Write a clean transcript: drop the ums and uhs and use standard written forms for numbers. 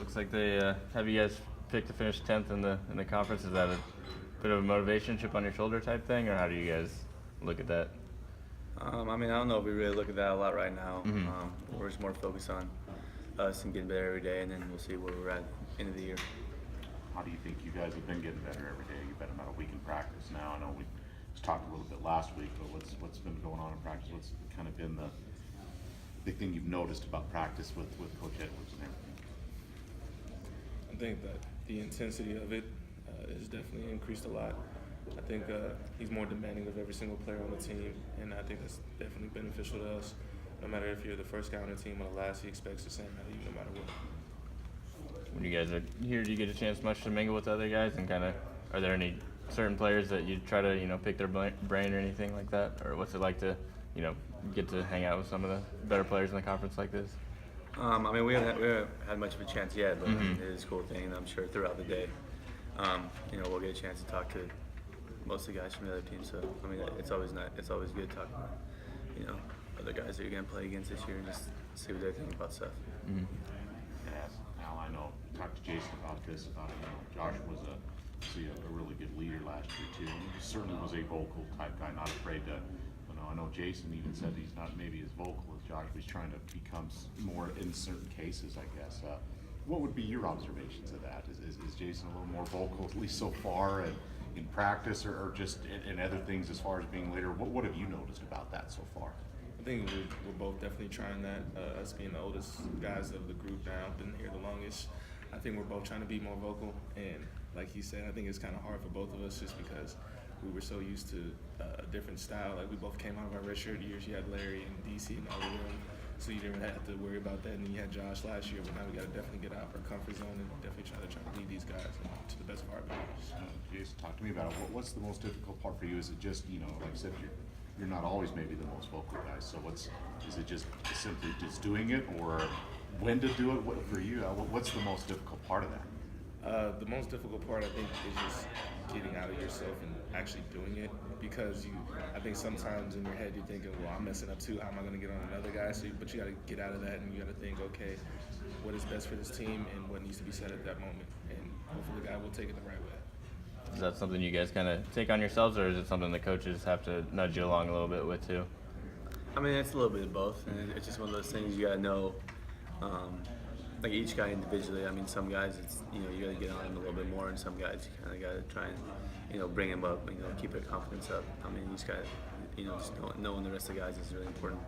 looks like they have you guys picked to finish 10th in the conference. Is that a bit of a motivation, chip on your shoulder type thing, or how do you guys look at that? I mean, I don't know if we really look at that a lot right now. Mm-hmm. We're just more focused on us and getting better every day, and then we'll see where we're at end of the year. How do you think you guys have been getting better every day? You've been about a week in practice now. I know we just talked a little bit last week, but what's been going on in practice? What's kind of been the big thing you've noticed about practice with Coach Edwards and everything? I think that the intensity of it has definitely increased a lot. I think he's more demanding of every single player on the team, and I think that's definitely beneficial to us. No matter if you're the first guy on the team or the last, he expects the same out of you no matter what. When you guys are here, do you get a chance much to mingle with other guys, and kind of are there any certain players that you try to pick their brain or anything like that, or what's it like to get to hang out with some of the better players in the conference like this? I mean, we haven't had much of a chance yet, but it is a cool thing, and I'm sure throughout the day, we'll get a chance to talk to most of the guys from the other team. So I mean, it's always good talking to other guys that you're gonna play against this year and just see what they're thinking about stuff. Mm-hmm. Yes. Al, I know. Talked to Jason about this. Josh was a really good leader last year too. He certainly was a vocal type guy, not afraid to. I know Jason even said he's not maybe as vocal as Josh, but he's trying to become more in certain cases, I guess. What would be your observations of that? Is Jason a little more vocal, at least so far, in practice, or just in other things as far as being a leader? What have you noticed about that so far? I think we're both definitely trying that. Us being the oldest guys of the group now, been here the longest. I think we're both trying to be more vocal, and like he said, I think it's kind of hard for both of us just because we were so used to a different style. Like we both came out of our redshirt years. You had Larry and DC and all of them, so you didn't really have to worry about that. And then you had Josh last year, but now we got to definitely get out of our comfort zone and definitely try to lead these guys to the best of our abilities. Jason, talk to me about it. What's the most difficult part for you? Is it just like I said, you're not always maybe the most vocal guy. So is it just simply just doing it, or when to do it? What for you? What's the most difficult part of that? The most difficult part, I think, is just getting out of yourself and actually doing it, because I think sometimes in your head you're thinking, well, I'm messing up too. How am I going to get on another guy? But you got to get out of that, and you got to think, okay, what is best for this team and what needs to be said at that moment, and hopefully the guy will take it the right way. Is that something you guys kind of take on yourselves, or is it something the coaches have to nudge you along a little bit with too? I mean, it's a little bit of both, and it's just one of those things you got to know. Like each guy individually, I mean, some guys you got to get on them a little bit more, and some guys you kind of got to try and bring them up, keep their confidence up. I mean, you just got to just knowing the rest of the guys is really important.